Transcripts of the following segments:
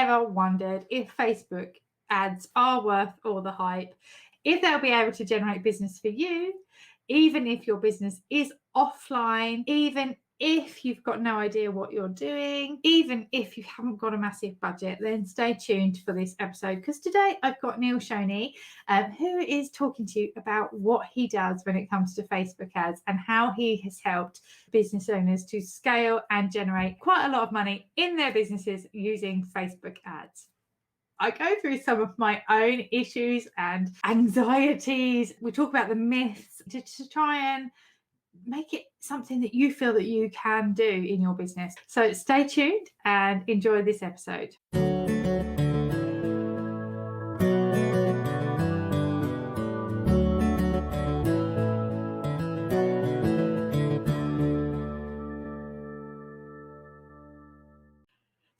ever wondered if Facebook ads are worth all the hype, if they'll be able to generate business for you, even if your business is offline, even if you've got no idea what you're doing, even if you haven't got a massive budget, then stay tuned for this episode, because today I've got Neil Shoney, who is talking to you about what he does when it comes to Facebook ads and how he has helped business owners to scale and generate quite a lot of money in their businesses using Facebook ads. I go through some of my own issues and anxieties. We talk about the myths to try and make it something that you feel that you can do in your business. So stay tuned and enjoy this episode.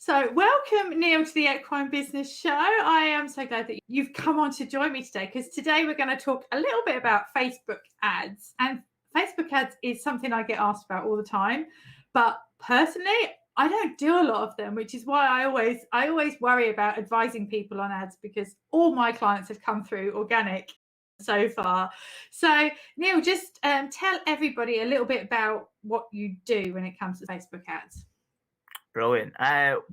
So welcome, Neil, to the Equine Business Show. I am so glad that you've come on to join me today, because today we're going to talk a little bit about Facebook ads. And Facebook ads is something I get asked about all the time, but personally, I don't do a lot of them, which is why I always worry about advising people on ads, because all my clients have come through organic so far. So Neil, just tell everybody a little bit about what you do when it comes to Facebook ads. Brilliant.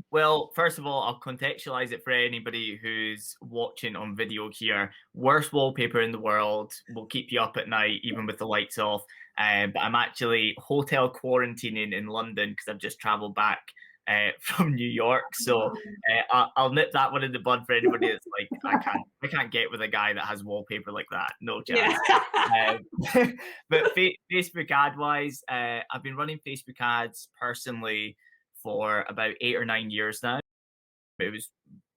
Well, first of all, I'll contextualize it for anybody who's watching on video here. Worst wallpaper in the world, will keep you up at night, even with the lights off. But I'm actually hotel quarantining in London because I've just traveled back from New York. So I'll nip that one in the bud for anybody that's like, I can't get with a guy that has wallpaper like that. No chance. Yeah. But Facebook ad wise, I've been running Facebook ads personally for about 8 or 9 years now. It was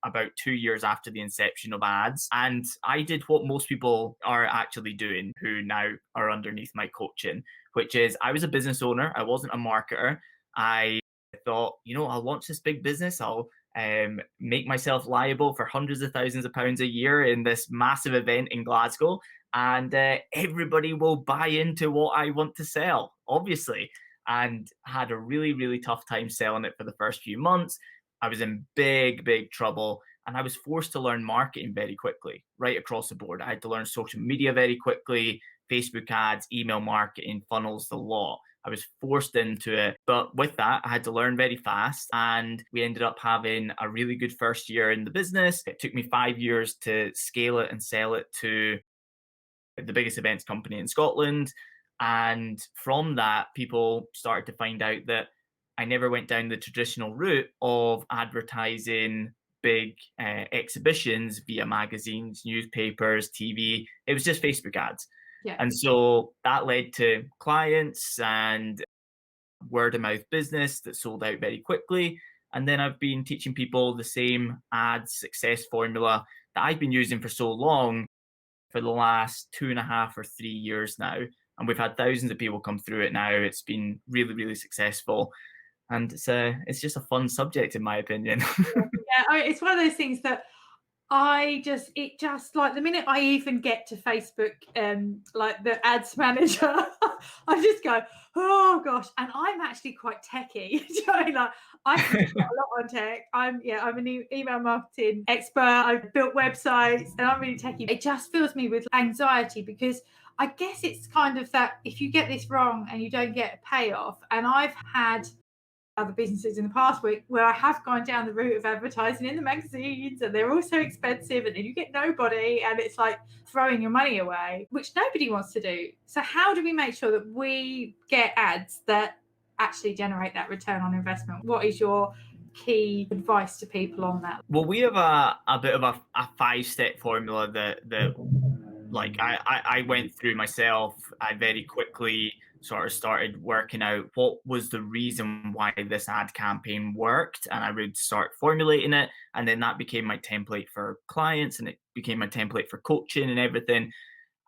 about 2 years after the inception of ads. And I did what most people are actually doing who now are underneath my coaching, which is I was a business owner. I wasn't a marketer. I thought, I'll launch this big business. I'll make myself liable for hundreds of thousands of pounds a year in this massive event in Glasgow. And everybody will buy into what I want to sell, obviously. And had a really, really tough time selling it for the first few months. I was in big, big trouble. And I was forced to learn marketing very quickly, right across the board. I had to learn social media very quickly, Facebook ads, email marketing, funnels, the lot. I was forced into it. But with that, I had to learn very fast. And we ended up having a really good first year in the business. It took me 5 years to scale it and sell it to the biggest events company in Scotland. And from that, people started to find out that I never went down the traditional route of advertising big exhibitions via magazines, newspapers, TV. It was just Facebook ads. Yeah. And so that led to clients and word of mouth business that sold out very quickly. And then I've been teaching people the same ad success formula that I've been using for so long for the last 2.5 or 3 years now. And we've had thousands of people come through it now. It's been really, really successful. And it's just a fun subject, in my opinion. Yeah, it's one of those things that it just like the minute I even get to Facebook, like the ads manager, I just go, oh gosh. And I'm actually quite techie. Like I can do a lot on tech. I'm an email marketing expert. I've built websites and I'm really techie. It just fills me with anxiety, because I guess it's kind of that if you get this wrong and you don't get a payoff. And I've had other businesses in the past where I have gone down the route of advertising in the magazines, and they're all so expensive, and then you get nobody, and it's like throwing your money away, which nobody wants to do. So how do we make sure that we get ads that actually generate that return on investment? What is your key advice to people on that? Well, we have a bit of a 5-step formula that like I went through myself. I very quickly sort of started working out what was the reason why this ad campaign worked, and I would start formulating it, and then that became my template for clients, and it became my template for coaching and everything.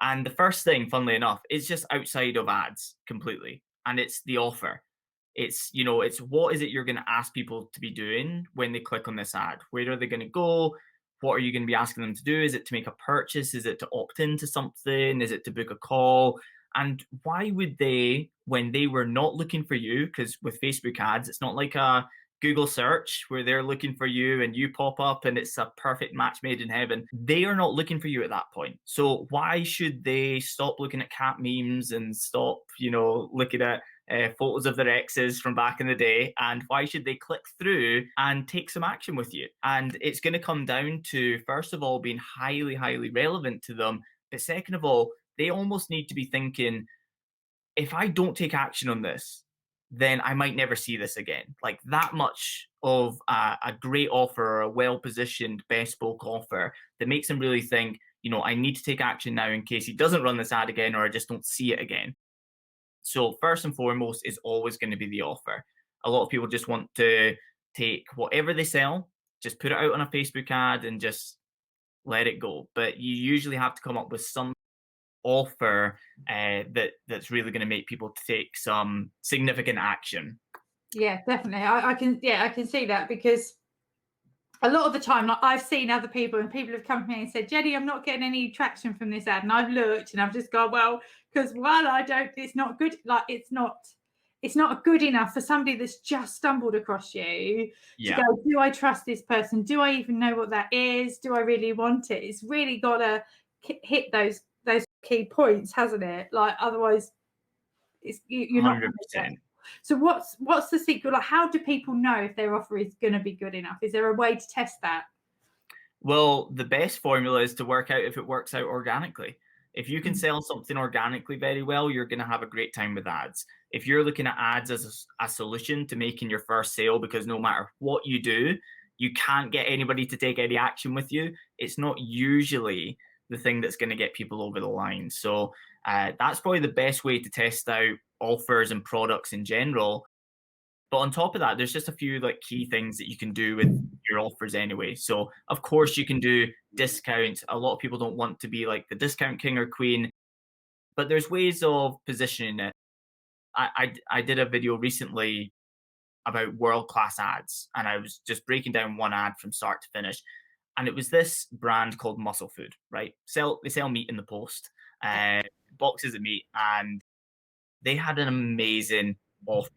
And the first thing, funnily enough, is just outside of ads completely, and it's the offer. It's what is it you're going to ask people to be doing when they click on this ad? Where are they going to go? What are you going to be asking them to do? Is it to make a purchase? Is it to opt into something? Is it to book a call? And why would they, when they were not looking for you, because with Facebook ads, it's not like a Google search where they're looking for you and you pop up and it's a perfect match made in heaven. They are not looking for you at that point. So why should they stop looking at cat memes and stop, looking at photos of their exes from back in the day? And why should they click through and take some action with you? And it's going to come down to, first of all, being highly, highly relevant to them. But second of all, they almost need to be thinking, if I don't take action on this, then I might never see this again. Like that much of a great offer or a well-positioned bespoke offer that makes him really think, I need to take action now in case he doesn't run this ad again or I just don't see it again. So first and foremost is always going to be the offer. A lot of people just want to take whatever they sell, just put it out on a Facebook ad and just let it go. But you usually have to come up with some offer that's really going to make people take some significant action. Yeah, definitely. I can see that, because a lot of the time, like, I've seen other people and people have come to me and said, Jenny, I'm not getting any traction from this ad. And I've looked and I've just gone, well, because one, it's not good. Like it's not good enough for somebody that's just stumbled across you to go, do I trust this person? Do I even know what that is? Do I really want it? It's really got to hit those key points, hasn't it? Like otherwise you're 100%. not. So what's the secret? Like, how do people know if their offer is going to be good enough? Is there a way to test that? Well, the best formula is to work out if it works out organically. If you can sell something organically very well, you're going to have a great time with ads. If you're looking at ads as a solution to making your first sale, because no matter what you do, you can't get anybody to take any action with you, it's not usually the thing that's going to get people over the line. So that's probably the best way to test out offers and products in general. But on top of that, there's just a few like key things that you can do with your offers anyway. So of course you can do discounts. A lot of people don't want to be like the discount king or queen, but there's ways of positioning it. I did a video recently about world-class ads, and I was just breaking down one ad from start to finish. And it was this brand called Muscle Food, right? They sell meat in the post, boxes of meat, and they had an amazing offer.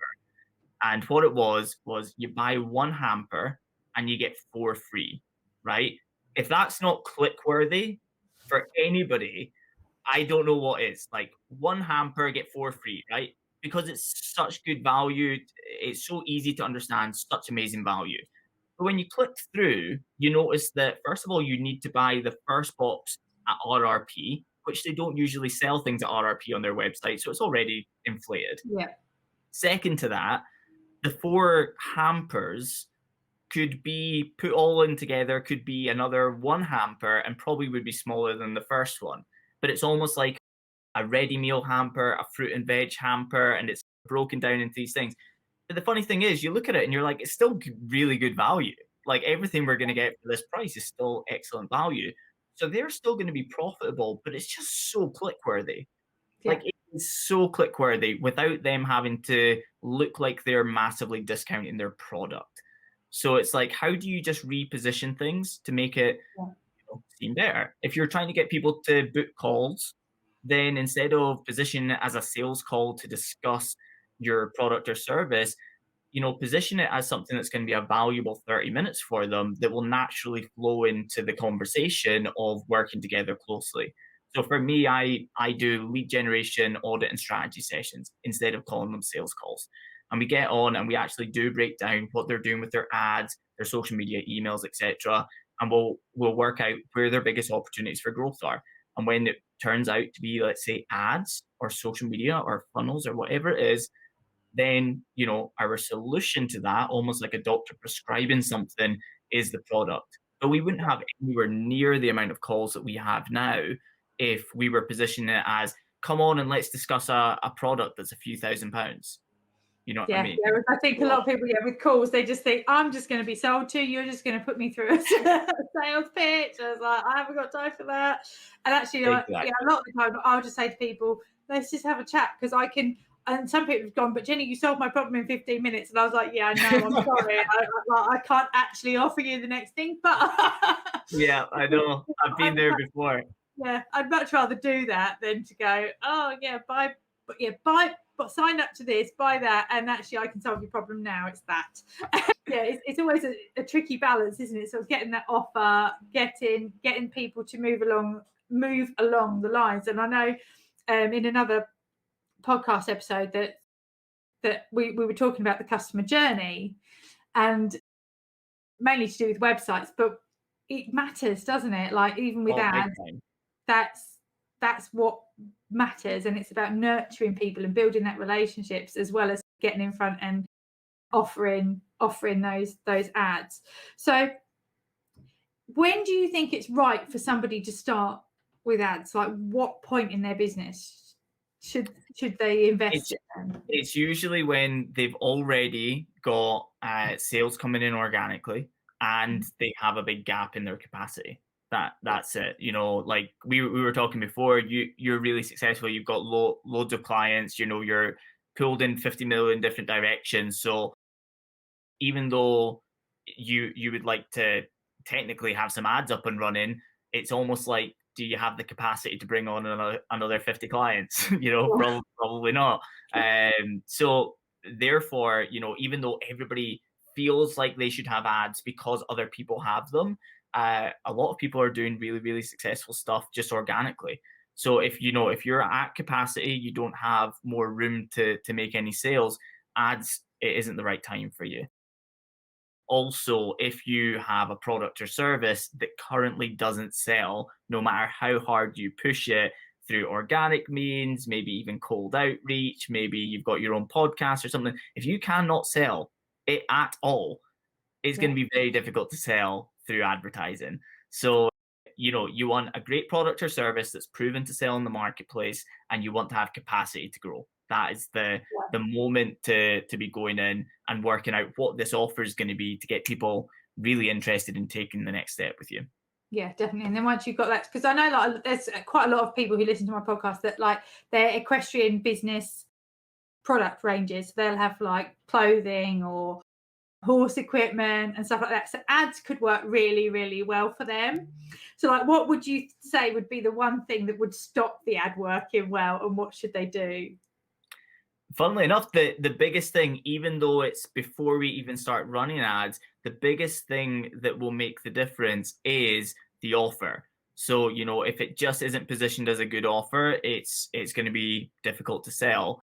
And what it was you buy one hamper and you get 4 free, right? If that's not click worthy for anybody, I don't know what is. Like one hamper, get 4 free, right? Because it's such good value. It's so easy to understand, such amazing value. But when you click through, you notice that, first of all, you need to buy the first box at RRP, which they don't usually sell things at RRP on their website. So it's already inflated. Yeah. Second to that, the 4 hampers could be put all in together, could be another 1 hamper and probably would be smaller than the first one. But it's almost like a ready meal hamper, a fruit and veg hamper, and it's broken down into these things. But the funny thing is, you look at it and you're like, it's still really good value. Like everything we're going to get for this price is still excellent value. So they're still going to be profitable, but it's just so click worthy. Yeah. Like it is so click worthy without them having to look like they're massively discounting their product. So it's like, how do you just reposition things to make it seem better? If you're trying to get people to book calls, then instead of positioning it as a sales call to discuss your product or service, position it as something that's going to be a valuable 30 minutes for them that will naturally flow into the conversation of working together closely. So for me, I do lead generation, audit, and strategy sessions instead of calling them sales calls. And we get on and we actually do break down what they're doing with their ads, their social media, emails, etc. And we'll work out where their biggest opportunities for growth are. And when it turns out to be, let's say, ads or social media or funnels or whatever it is, then our solution to that, almost like a doctor prescribing something, is the product. But we wouldn't have anywhere near the amount of calls that we have now if we were positioning it as, come on and let's discuss a product that's a few £1,000s. You know what I mean? Yeah, I think a lot of people, with calls, they just think, I'm just going to be sold to, you're just going to put me through a sales pitch. I was like, I haven't got time for that. And actually, Exactly. a lot of the time, I'll just say to people, let's just have a chat, because I can. And some people have gone, but Jenny, you solved my problem in 15 minutes. And I was like, yeah, I know, I'm sorry. I can't actually offer you the next thing, but. Yeah, I know. I've been there before. Yeah, I'd much rather do that than to go, oh, yeah, buy, but sign up to this, buy that, and actually I can solve your problem now. It's that. Yeah, it's always a tricky balance, isn't it? Sort of getting that offer, getting people to move along the lines. And I know in another podcast episode that we were talking about the customer journey, and mainly to do with websites, but it matters, doesn't it? Like even with Big ads, time. that's what matters, and it's about nurturing people and building that relationships as well as getting in front and offering those ads. So when do you think it's right for somebody to start with ads? Like what point in their business should they invest in them? It's usually when they've already got sales coming in organically and they have a big gap in their capacity. That's it. You know, like we were talking before, you're really successful. You've got loads of clients, you know, you're pulled in 50 million different directions. So even though you would like to technically have some ads up and running, it's almost like, do you have the capacity to bring on another 50 clients? You know, probably not. So therefore, you know, even though everybody feels like they should have ads because other people have them, a lot of people are doing really, really successful stuff just organically. So if you're at capacity, you don't have more room to make any sales, ads, it isn't the right time for you. Also, if you have a product or service that currently doesn't sell, no matter how hard you push it through organic means, maybe even cold outreach, maybe you've got your own podcast or something, if you cannot sell it at all, it's going to be very difficult to sell through advertising. So, you know, you want a great product or service that's proven to sell in the marketplace, and you want to have capacity to grow. That is the moment to be going in and working out what this offer is going to be to get people really interested in taking the next step with you. Yeah, definitely. And then once you've got that, because I know like there's quite a lot of people who listen to my podcast that like their equestrian business product ranges. They'll have like clothing or horse equipment and stuff like that. So ads could work really, really well for them. So like what would you say would be the one thing that would stop the ad working well, and what should they do? Funnily enough, the biggest thing, even though it's before we even start running ads, the biggest thing that will make the difference is the offer. So, you know, if it just isn't positioned as a good offer, it's going to be difficult to sell.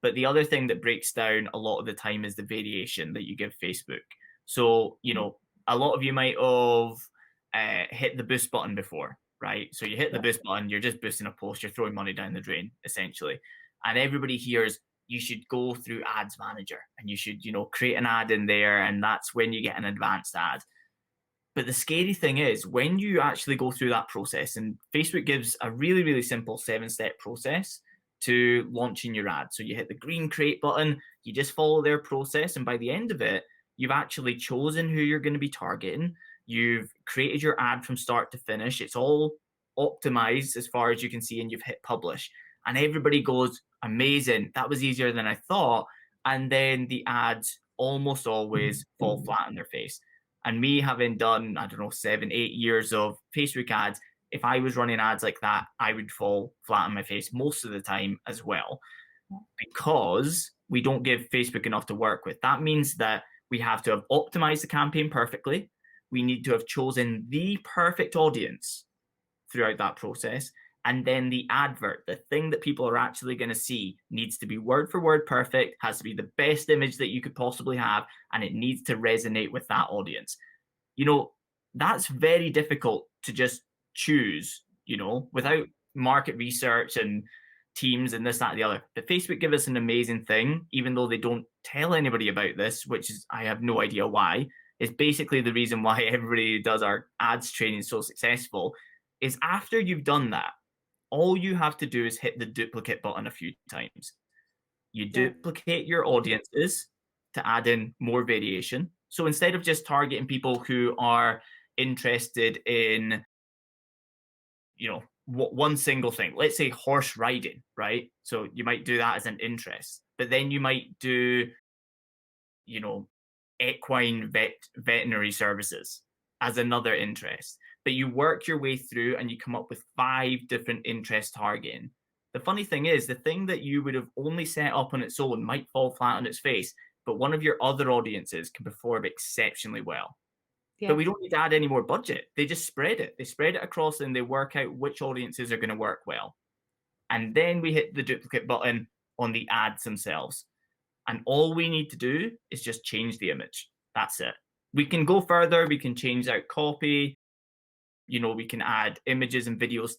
But the other thing that breaks down a lot of the time is the variation that you give Facebook. So, you know, a lot of you might have hit the boost button before, right? So you hit the boost button, you're just boosting a post, you're throwing money down the drain, essentially. And everybody hears you should go through Ads Manager and you should, you know, create an ad in there, and that's when you get an advanced ad. But the scary thing is when you actually go through that process, and Facebook gives a really, really simple 7-step process to launching your ad. So you hit the green create button, you just follow their process, and by the end of it, you've actually chosen who you're going to be targeting. You've created your ad from start to finish. It's all optimized as far as you can see, and you've hit publish. And everybody goes, amazing, that was easier than I thought. And then the ads almost always fall flat on their face. And me having done, I don't know, 7, 8 years of Facebook ads, if I was running ads like that, I would fall flat on my face most of the time as well, because we don't give Facebook enough to work with. That means that we have to have optimized the campaign perfectly. We need to have chosen the perfect audience throughout that process. And then the advert, the thing that people are actually going to see, needs to be word for word perfect, has to be the best image that you could possibly have, and it needs to resonate with that audience. You know, that's very difficult to just choose, you know, without market research and teams and this, that, and the other. But Facebook give us an amazing thing, even though they don't tell anybody about this, which is, I have no idea why. It's basically the reason why everybody does our ads training so successful, is after you've done that, all you have to do is hit the duplicate button a few times. You duplicate your audiences to add in more variation. So instead of just targeting people who are interested in, you know, one single thing, let's say horse riding, right? So you might do that as an interest, but then you might do, you know, equine veterinary services as another interest. But you work your way through and you come up with 5 different interest targeting. The funny thing is, the thing that you would have only set up on its own might fall flat on its face. but one of your other audiences can perform exceptionally well. But Yeah. we don't need to add any more budget. They just spread it. They spread it across and they work out which audiences are going to work well. And then we hit the duplicate button on the ads themselves. And all we need to do is just change the image. That's it. We can go further. We can change out copy. We can add images and videos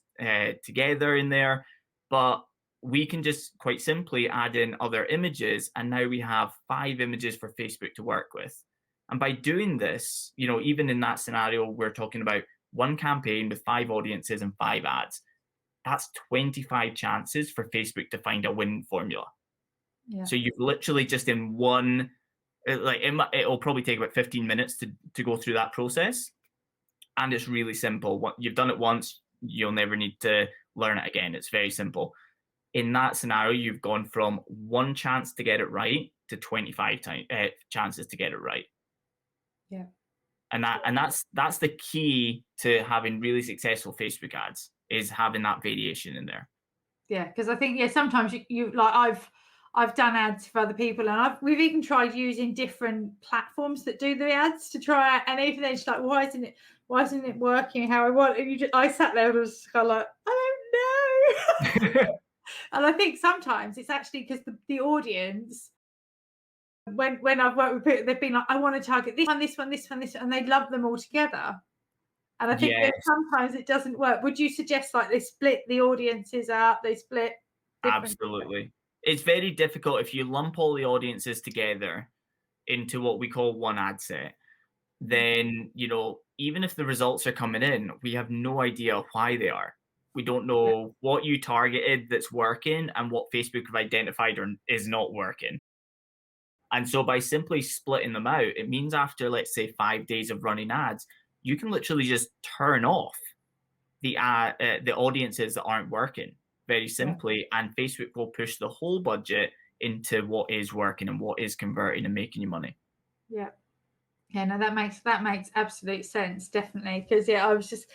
together in there. But we can just quite simply add in other images. And now we have 5 images for Facebook to work with. And by doing this, even in that scenario, we're talking about one campaign with 5 audiences and 5 ads. That's 25 chances for Facebook to find a winning formula. Yeah. So you've literally just in one, it'll probably take about 15 minutes to go through that process. And it's really simple. You've done it once, you'll never need to learn it again. It's very simple. In that scenario, you've gone from 1 chance to get it right to 25 chances to get it right. Yeah. And that's the key to having really successful Facebook ads, is having that variation in there. Yeah, because I think sometimes you like I've done ads for other people, and we've even tried using different platforms that do the ads to try, and even then it's like, why isn't it working how I want? And I sat there and was kind of like, I don't know. And I think sometimes it's actually because the audience, when I've worked with people, they've been like, I want to target this one, this one, this one, this one, and they love them all together. And I think that sometimes it doesn't work. Would you suggest like they split the audiences out? They split different. Absolutely. It's very difficult if you lump all the audiences together into what we call one ad set. Then, even if the results are coming in, we have no idea why they are. We don't know what you targeted that's working and what Facebook have identified is not working. And so by simply splitting them out, it means after, let's say, 5 days of running ads, you can literally just turn off the audiences that aren't working very simply, and Facebook will push the whole budget into what is working and what is converting and making you money. Yeah. Yeah, no, that makes absolute sense, definitely. Because I was just,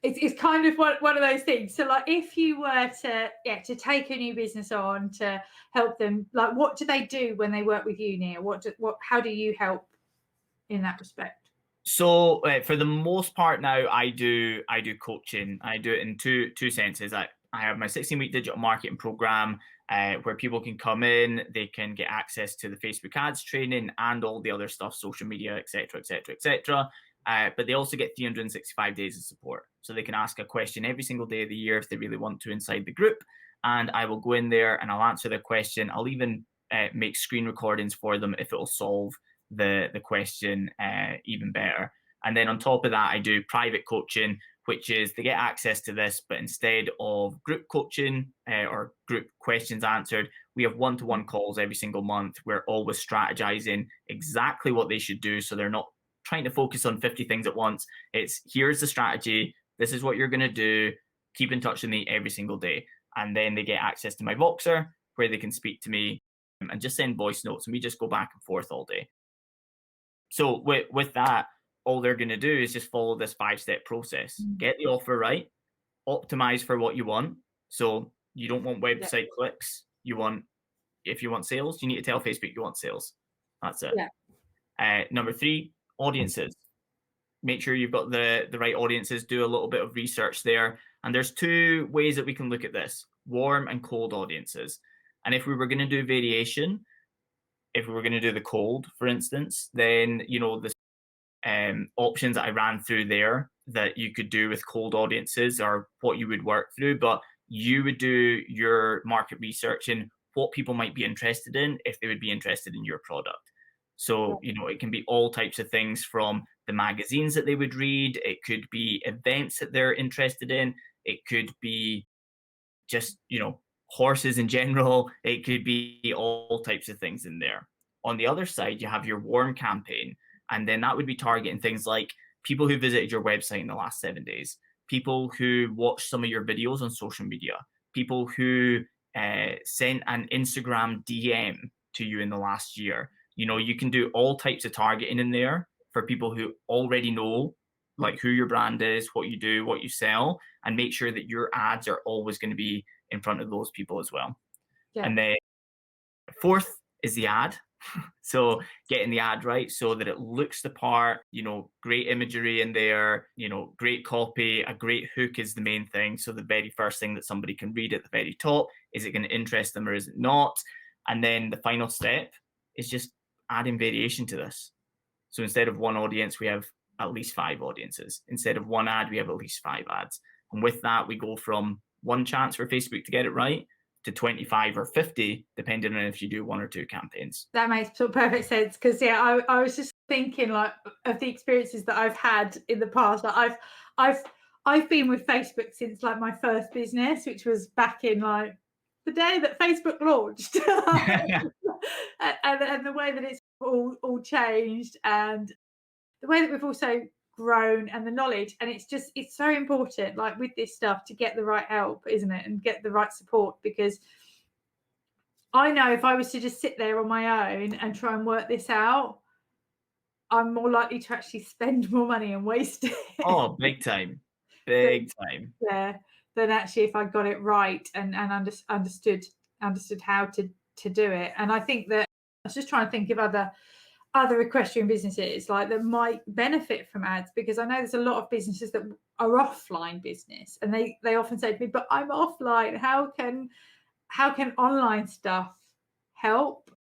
it's kind of one of those things. So like, if you were to take a new business on to help them, like, what do they do when they work with you, Neil? How do you help in that respect? So for the most part now, I do coaching. I do it in two senses. I have my 16-week digital marketing program where people can come in, they can get access to the Facebook ads training and all the other stuff, social media, etc., etc., etc. But they also get 365 days of support. So they can ask a question every single day of the year if they really want to inside the group. And I will go in there and I'll answer their question. I'll even make screen recordings for them if it will solve the question even better. And then on top of that, I do private coaching, which is they get access to this, but instead of group coaching or group questions answered, we have one-to-one calls every single month. We're always strategizing exactly what they should do, so they're not trying to focus on 50 things at once. It's here's the strategy, this is what you're going to do, keep in touch with me every single day. And then they get access to my Voxer where they can speak to me and just send voice notes, and we just go back and forth all day. So with that, all they're going to do is just follow this 5-step process. Get the offer right, optimize for what you want. So you don't want website clicks. If you want sales, you need to tell Facebook you want sales. That's it. Number 3, audiences. Make sure you've got the right audiences. Do a little bit of research there. And there's 2 ways that we can look at this: warm and cold audiences. And if we were going to do variation, if we were going to do the cold, for instance, then the options that I ran through there that you could do with cold audiences are what you would work through, but you would do your market research in what people might be interested in if they would be interested in your product. So, it can be all types of things, from the magazines that they would read. It could be events that they're interested in. It could be just, horses in general. It could be all types of things in there. On the other side, you have your warm campaign. And then that would be targeting things like people who visited your website in the last 7 days, people who watched some of your videos on social media, people who sent an Instagram DM to you in the last year. You can do all types of targeting in there for people who already know like who your brand is, what you do, what you sell, and make sure that your ads are always going to be in front of those people as well. And then 4th is the ad. So getting the ad right so that it looks the part, great imagery in there, great copy, a great hook is the main thing. So the very first thing that somebody can read at the very top, is it going to interest them or is it not? And then the final step is just adding variation to this. So instead of one audience, we have at least 5 audiences. Instead of one ad, we have at least 5 ads. And with that, we go from one chance for Facebook to get it right to 25 or 50, depending on if you do 1 or 2 campaigns. That makes perfect sense, because I was just thinking like of the experiences that I've had in the past. Like I've been with Facebook since like my first business, which was back in like the day that Facebook launched, and the way that it's all changed, and the way that we've also grown, and the knowledge. And it's so important, like with this stuff, to get the right help, isn't it, and get the right support, because I know if I was to just sit there on my own and try and work this out, I'm more likely to actually spend more money and waste it. Oh, big time. Big time. Yeah, than actually if I got it right and understood how to do it. And I think that I was just trying to think of other equestrian businesses like that might benefit from ads, because I know there's a lot of businesses that are offline business, and they often say to me, but I'm offline, how can online stuff help?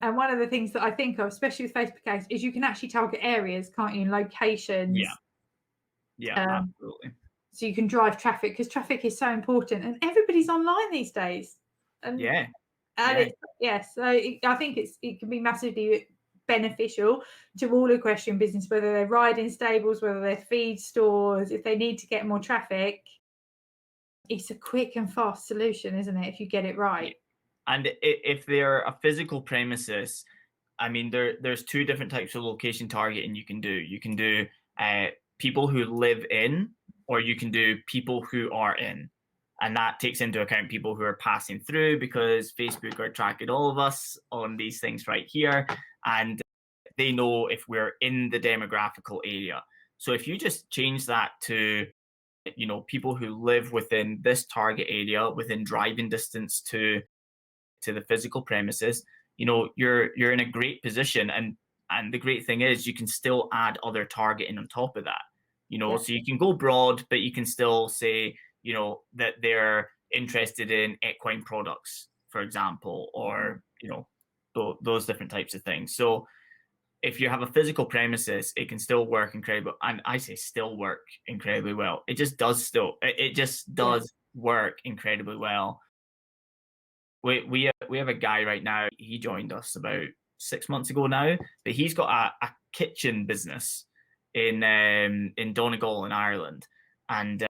And one of the things that I think of, especially with Facebook ads, is you can actually target areas, can't you, and locations. Yeah, absolutely. So you can drive traffic, because traffic is so important, and everybody's online these days. And Yeah. So I think it can be massively beneficial to all equestrian business, whether they're riding stables, whether they're feed stores. If they need to get more traffic, it's a quick and fast solution, isn't it, if you get it right? And if they're a physical premises, I mean, there's 2 different types of location targeting you can do. You can do people who live in, or you can do people who are in. And that takes into account people who are passing through, because Facebook are tracking all of us on these things right here. And they know if we're in the demographical area. So if you just change that to, people who live within this target area, within driving distance to the physical premises, you're in a great position. And the great thing is you can still add other targeting on top of that. So you can go broad, but you can still say, that they're interested in equine products, for example, or those different types of things. So if you have a physical premises, it can still work incredibly, and I say still work incredibly well. It just does work incredibly well. We have a guy right now. He joined us about 6 months ago now, but he's got a kitchen business in Donegal in Ireland, and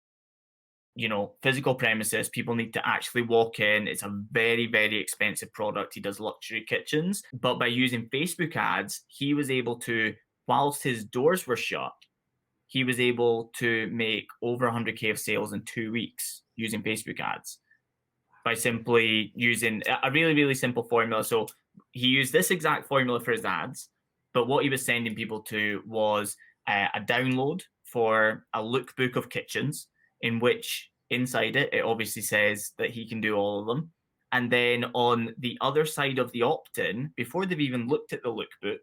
physical premises. People need to actually walk in. It's a very, very expensive product. He does luxury kitchens, but by using Facebook ads, he was able to, whilst his doors were shut, he was able to make over 100K of sales in 2 weeks using Facebook ads, by simply using a really, really simple formula. So he used this exact formula for his ads, but what he was sending people to was a download for a lookbook of kitchens, in which inside it obviously says that he can do all of them. And then on the other side of the opt-in, before they've even looked at the lookbook,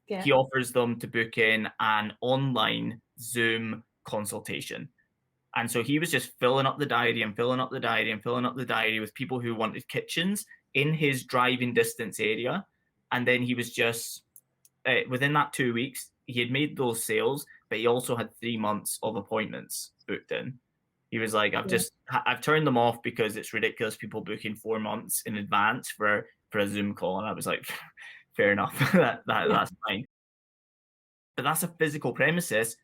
he offers them to book in an online Zoom consultation. And so he was just filling up the diary and filling up the diary and filling up the diary with people who wanted kitchens in his driving distance area. And then he was just, within that 2 weeks, he had made those sales, but he also had 3 months of appointments booked in. He was like, I've turned them off because it's ridiculous people booking 4 months in advance for a Zoom call. And I was like, fair enough. That's fine. But that's a physical premises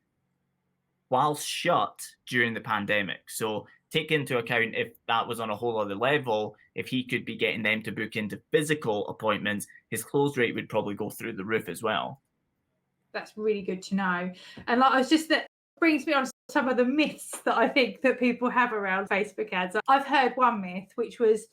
whilst shut during the pandemic. So take into account if that was on a whole other level, if he could be getting them to book into physical appointments, his close rate would probably go through the roof as well. That's really good to know. And like, that brings me on to some of the myths that I think that people have around Facebook ads. I've heard one myth, which was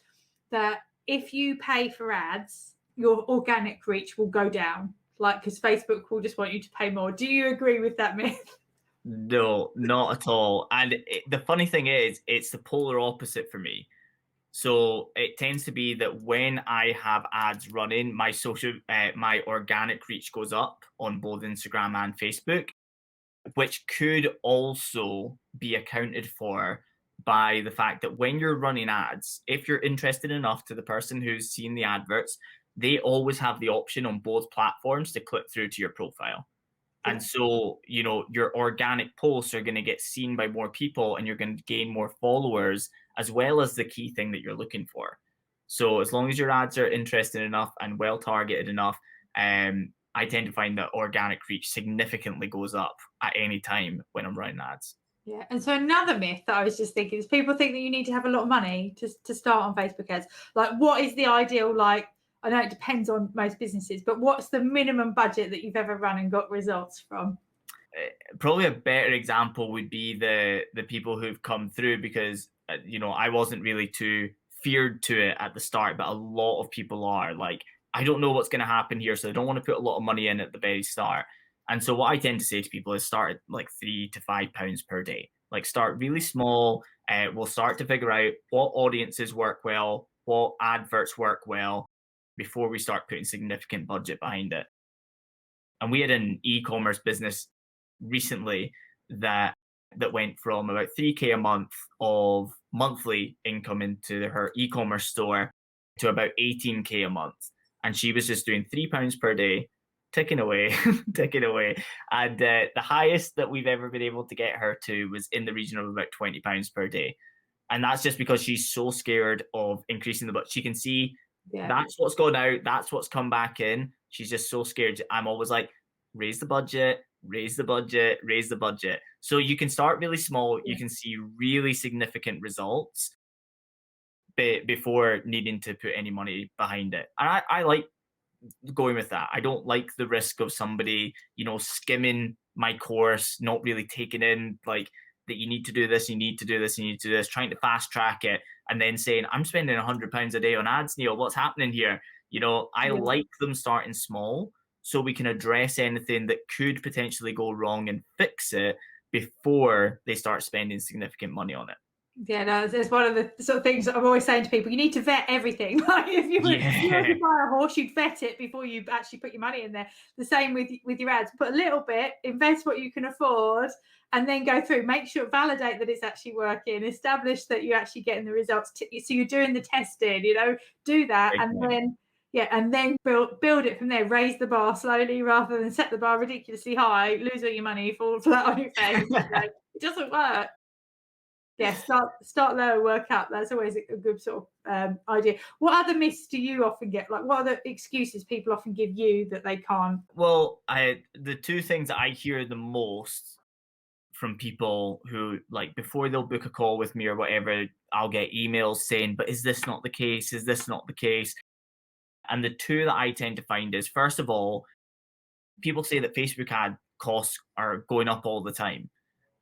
that if you pay for ads, your organic reach will go down, like, because Facebook will just want you to pay more. Do you agree with that myth? No, not at all. And the funny thing is, it's the polar opposite for me. So it tends to be that when I have ads running, my organic reach goes up on both Instagram and Facebook, which could also be accounted for by the fact that when you're running ads, if you're interested enough to the person who's seeing the adverts, they always have the option on both platforms to click through to your profile. And Yeah. so, your organic posts are going to get seen by more people and you're going to gain more followers, as well as the key thing that you're looking for. So, as long as your ads are interesting enough and well targeted enough, I tend to find that organic reach significantly goes up at any time when I'm running ads. Yeah. And so another myth that I was just thinking is people think that you need to have a lot of money to start on Facebook ads. Like, what is the ideal, like, I know it depends on most businesses, but what's the minimum budget that you've ever run and got results from? Probably a better example would be the people who've come through, because I wasn't really too feared to it at the start, but a lot of people are like, I don't know what's going to happen here, so I don't want to put a lot of money in at the very start. And so what I tend to say to people is start at like £3 to £5 per day. Like, start really small. We'll start to figure out what audiences work well, what adverts work well, before we start putting significant budget behind it. And we had an e-commerce business recently that went from about 3K a month of monthly income into her e-commerce store to about 18K a month. And she was just doing £3 per day, ticking away, ticking away. And the highest that we've ever been able to get her to was in the region of about £20 per day. And that's just because she's so scared of increasing the budget. She can see that's what's gone out, that's what's come back in. She's just so scared. I'm always like, raise the budget, raise the budget, raise the budget. So you can start really small. You can see really significant results before needing to put any money behind it. And I like going with that. I don't like the risk of somebody, skimming my course, not really taking in like that you need to do this, you need to do this, you need to do this, trying to fast track it, and then saying, I'm spending £100 a day on ads, Neil. What's happening here? I like them starting small so we can address anything that could potentially go wrong and fix it before they start spending significant money on it. Yeah, no, it's one of the sort of things that I'm always saying to people. You need to vet everything. Like, if you were to buy a horse, you'd vet it before you actually put your money in there. The same with your ads. Put a little bit, invest what you can afford, and then go through. Make sure, validate that it's actually working. Establish that you're actually getting the results. So you're doing the testing. Do that, and then and then build it from there. Raise the bar slowly rather than set the bar ridiculously high. Lose all your money, fall flat on your face. It doesn't work. Yeah, start low, work up. That's always a good sort of idea. What other myths do you often get? Like, what other excuses people often give you that they can't? Well, the two things that I hear the most from people who, like, before they'll book a call with me or whatever, I'll get emails saying, but is this not the case? Is this not the case? And the two that I tend to find is, first of all, people say that Facebook ad costs are going up all the time.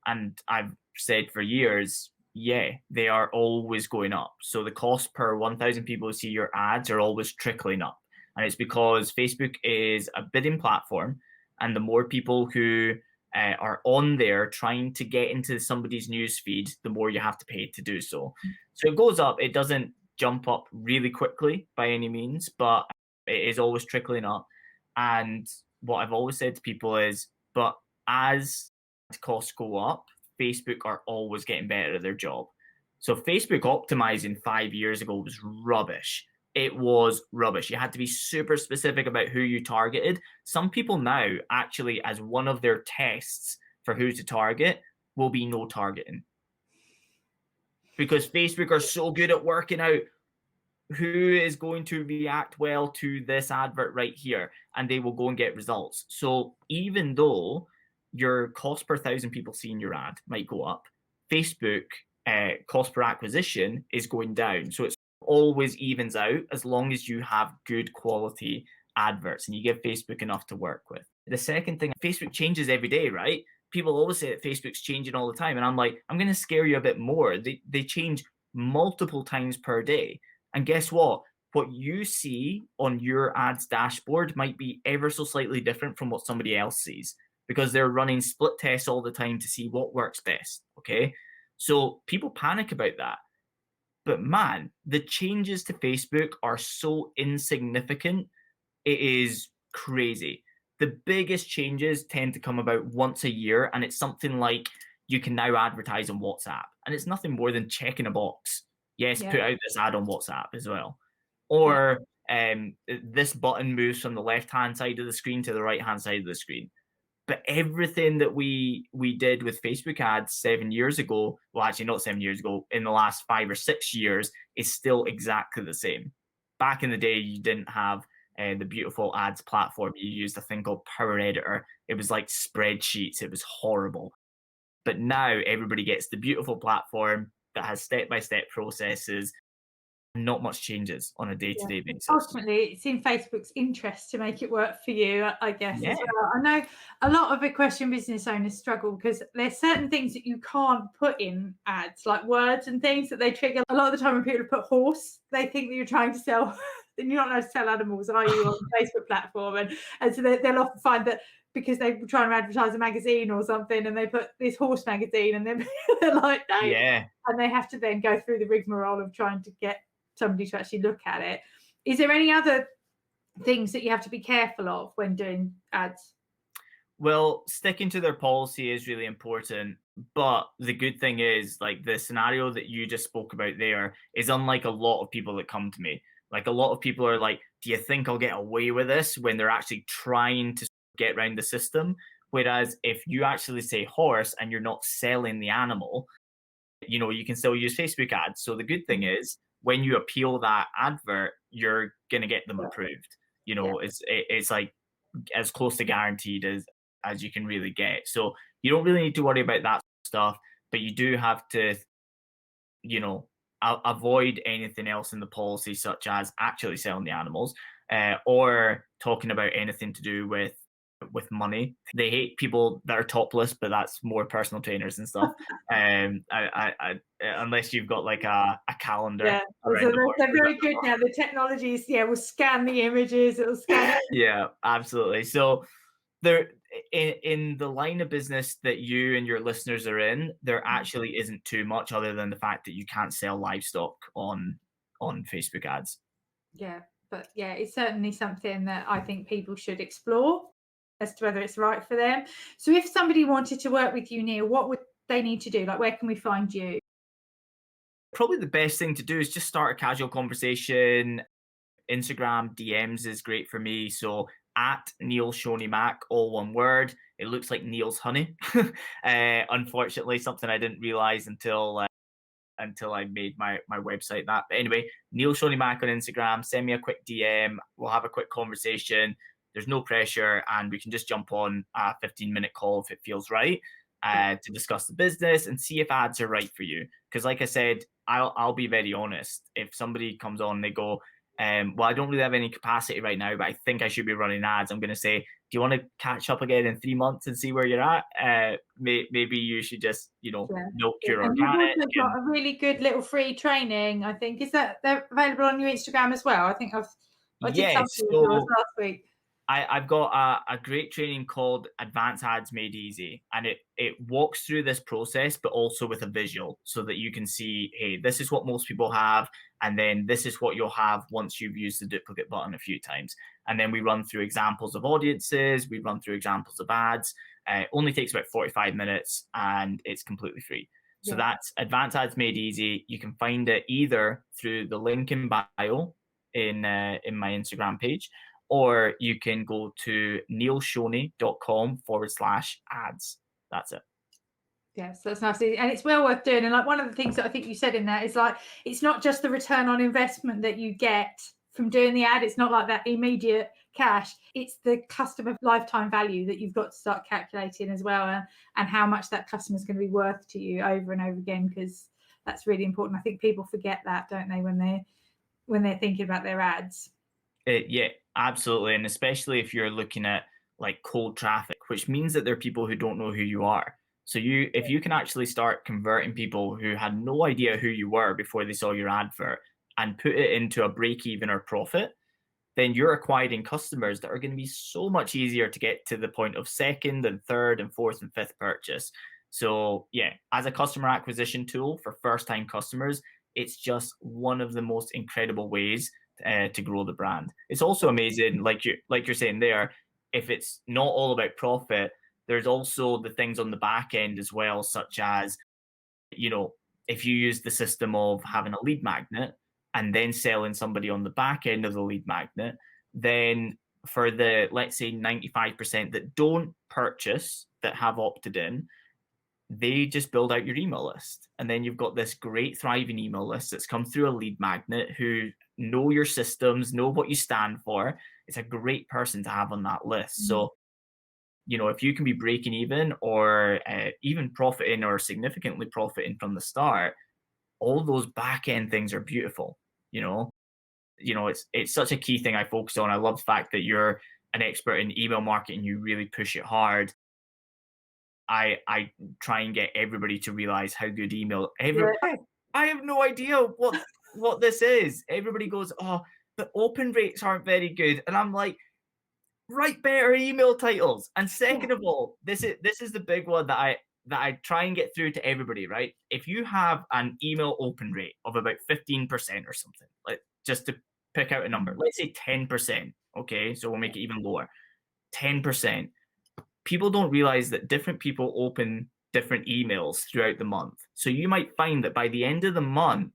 And I've said for years, yeah, they are always going up. So the cost per 1,000 people who see your ads are always trickling up. And it's because Facebook is a bidding platform. And the more people who are on there trying to get into somebody's news feed, the more you have to pay to do so. So it goes up. It doesn't jump up really quickly by any means, but it is always trickling up. And what I've always said to people is, but as costs go up, Facebook are always getting better at their job. So Facebook optimizing 5 years ago was rubbish. It was rubbish. You had to be super specific about who you targeted. Some people now, actually, as one of their tests for who to target, will be no targeting. Because Facebook are so good at working out who is going to react well to this advert right here, and they will go and get results. So even though your cost per 1,000 people seeing your ad might go up, Facebook cost per acquisition is going down. So it's always evens out as long as you have good quality adverts and you give Facebook enough to work with. The second thing, Facebook changes every day, right? People always say that Facebook's changing all the time. And I'm like, I'm going to scare you a bit more. They change multiple times per day. And guess what? What you see on your ads dashboard might be ever so slightly different from what somebody else sees, because they're running split tests all the time to see what works best. Okay. So people panic about that. But man, the changes to Facebook are so insignificant. It is crazy. The biggest changes tend to come about once a year, and it's something like you can now advertise on WhatsApp, and it's nothing more than checking a box. Yes, Yeah, put out this ad on WhatsApp as well. yeah, Or this button moves from the left hand side of the screen to the right hand side of the screen. But everything that we did with Facebook ads 7 years ago, well, actually not 7 years ago, in the last 5 or 6 years, is still exactly the same. Back in the day, you didn't have the beautiful ads platform. You used a thing called Power Editor. It was like spreadsheets. It was horrible. But now everybody gets the beautiful platform that has step-by-step processes. Not much changes on a yeah. day-to-day basis. Ultimately, it's in Facebook's interest to make it work for you, I guess, Yeah, as well. I know a lot of equestrian business owners struggle because there's certain things that you can't put in ads, like words and things that they trigger. A lot of the time when people put horse, they think that you're trying to sell, then you're not allowed to sell animals, are you, on the Facebook platform? And so they'll often find that because they were trying to advertise a magazine or something and they put this horse magazine and then they're like, no. yeah. And they have to then go through the rigmarole of trying to get somebody to actually look at it. Is there any other things that you have to be careful of when doing ads? Well, sticking to their policy is really important. But the good thing is, like the scenario that you just spoke about there is unlike a lot of people that come to me. Like a lot of people are like, do you think I'll get away with this when they're actually trying to get around the system? Whereas if you actually say horse and you're not selling the animal, you can still use Facebook ads. So the good thing is when you appeal that advert, you're going to get them approved. Yeah, It's like as close to guaranteed as you can really get. So you don't really need to worry about that stuff, but you do have to, you know, avoid anything else in the policy, such as actually selling the animals, or talking about anything to do with money. They hate people that are topless, but that's more personal trainers and stuff. Unless you've got like a calendar yeah. So around the they're horses. very good now. The technologies, yeah, will scan the images. It'll scan. Yeah, absolutely. So there in the line of business that you and your listeners are in, there actually isn't too much other than the fact that you can't sell livestock on Facebook ads. Yeah, but yeah, it's certainly something that I think people should explore as to whether it's right for them. So if somebody wanted to work with you, Neil, what would they need to do? Like, where can we find you? Probably the best thing to do is just start a casual conversation. Instagram DMs is great for me. So at Neil Shoney Mac, all one word. It looks like Neil's honey. Unfortunately, something I didn't realize until I made my website that. But anyway, Neil Shoney Mac on Instagram. Send me a quick DM. We'll have a quick conversation. There's no pressure, and we can just jump on a 15-minute call if it feels right, to discuss the business and see if ads are right for you. Because, like I said, I'll be very honest. If somebody comes on, and they go, well, I don't really have any capacity right now, but I think I should be running ads. I'm going to say, do you want to catch up again in 3 months and see where you're at? Maybe you should just, Yeah. milk your And you've organic. also got a really good little free training, I think. Is that they're available on your Instagram as well? I think I did Yes. something with yours So last week. I've got a great training called Advanced Ads Made Easy, and it walks through this process, but also with a visual so that you can see, hey, this is what most people have, and then this is what you'll have once you've used the duplicate button a few times. And then we run through examples of audiences, we run through examples of ads. It only takes about 45 minutes and it's completely free. So Yeah. that's Advanced Ads Made Easy. You can find it either through the link in bio in my Instagram page, or you can go to neilshoney.com/ads. That's it. Yes, that's nice. And it's well worth doing. And like one of the things that I think you said in that is like, it's not just the return on investment that you get from doing the ad. It's not like that immediate cash. It's the customer lifetime value that you've got to start calculating as well, and how much that customer is going to be worth to you over and over again, because that's really important. I think people forget that, don't they, when they're thinking about their ads. Yeah, absolutely. And especially if you're looking at like cold traffic, which means that there are people who don't know who you are. So if you can actually start converting people who had no idea who you were before they saw your advert and put it into a break even or profit, then you're acquiring customers that are going to be so much easier to get to the point of second and third and fourth and fifth purchase. So yeah, as a customer acquisition tool for first time customers, It's just one of the most incredible ways to grow the brand. It's also amazing, like you're saying there, if it's not all about profit, there's also the things on the back end as well, such as, if you use the system of having a lead magnet and then selling somebody on the back end of the lead magnet, then for the, let's say, 95% that don't purchase, that have opted in, they just build out your email list. And then you've got this great thriving email list that's come through a lead magnet, who know your systems, know what you stand for. It's a great person to have on that list. So, if you can be breaking even, or even profiting, or significantly profiting from the start, all those back end things are beautiful. It's such a key thing I focus on. I love the fact that you're an expert in email marketing. You really push it hard. I try and get everybody to realize how good email. I have no idea what this is. Everybody goes, oh, the open rates aren't very good, and I'm like, write better email titles. And second of all, this is the big one that I try and get through to everybody, right? If you have an email open rate of about 15% or something, like, just to pick out a number, let's say 10%. Okay, so we'll make it even lower. 10%. People don't realize that different people open different emails throughout the month. So you might find that by the end of the month,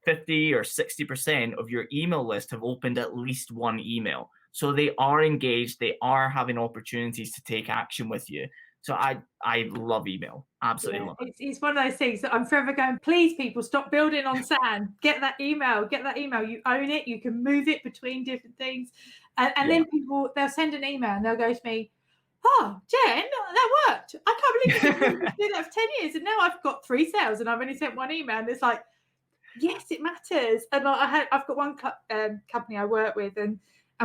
50 or 60% of your email list have opened at least one email. So they are engaged, they are having opportunities to take action with you. So I love email. Absolutely love it. It's one of those things that I'm forever going, please, people, stop building on sand. Get that email. You own it. You can move it between different things. And then people, they'll send an email and they'll go to me, oh, Jen, that worked. I can't believe you've been doing that for 10 years. And now I've got 3 sales and I've only sent 1 email. And it's like, yes, it matters. And I've got one company I work with, and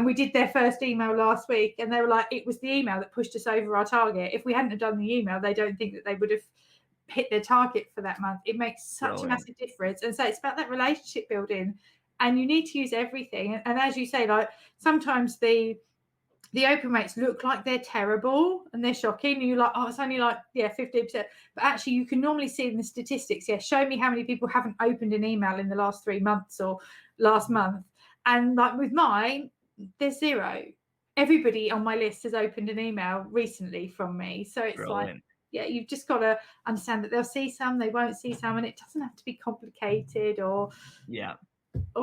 we did their first email last week, and they were like, it was the email that pushed us over our target. If we hadn't have done the email, they don't think that they would have hit their target for that month. It makes such a massive difference. And so it's about that relationship building, and you need to use everything. And as you say, like, sometimes the open rates look like they're terrible and they're shocking, and you're like, oh, it's only like 15%, but actually you can normally see in the statistics, show me how many people haven't opened an email in the last 3 months or last month. And like with mine, there's 0. Everybody on my list has opened an email recently from me. So it's brilliant. Like, you've just got to understand that they'll see some, they won't see some, and it doesn't have to be complicated or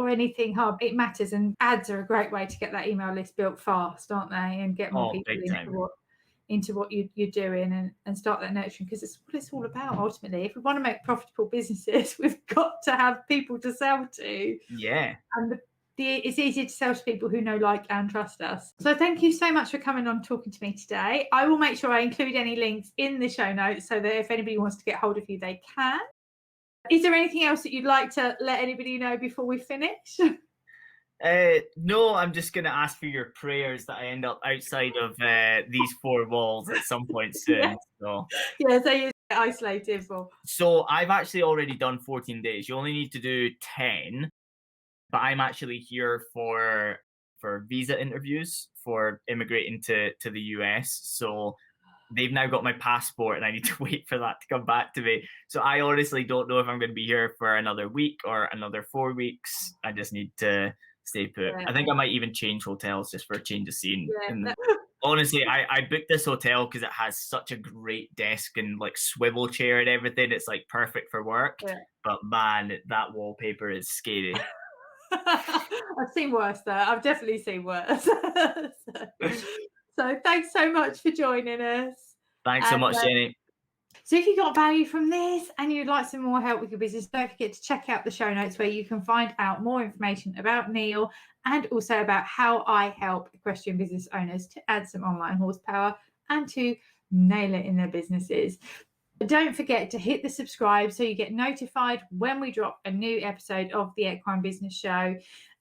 anything hard. It matters, and ads are a great way to get that email list built fast, aren't they? And get more people into what you're doing, and start that nurturing, because it's what it's all about ultimately. If we want to make profitable businesses, we've got to have people to sell to. Yeah. And it's easy to sell to people who know, like, and trust us. So thank you so much for coming on, talking to me today. I will make sure I include any links in the show notes so that if anybody wants to get hold of you, they can. Is there anything else that you'd like to let anybody know before we finish? No, I'm just going to ask for your prayers that I end up outside of these 4 walls at some point soon. So you get isolated. So I've actually already done 14 days. You only need to do 10. But I'm actually here for visa interviews for immigrating to the US. So they've now got my passport, and I need to wait for that to come back to me. So I honestly don't know if I'm going to be here for another week or another 4 weeks. I just need to stay put. I think I might even change hotels just for a change of scene. Honestly, I booked this hotel because it has such a great desk and like swivel chair and everything. It's like perfect for work. But man, that wallpaper is scary. I've seen worse though. I've definitely seen worse. So thanks so much for joining us. Thanks so much, Jenny. So if you got value from this and you'd like some more help with your business, don't forget to check out the show notes, where you can find out more information about Neil, and also about how I help equestrian business owners to add some online horsepower and to nail it in their businesses. Don't forget to hit the subscribe so you get notified when we drop a new episode of the Equine Business Show.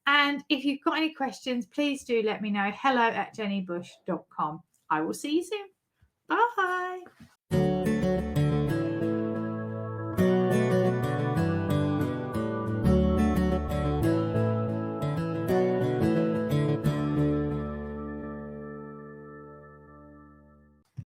And if you've got any questions, please do let me know. hello@jennybush.com. I will see you soon. Bye.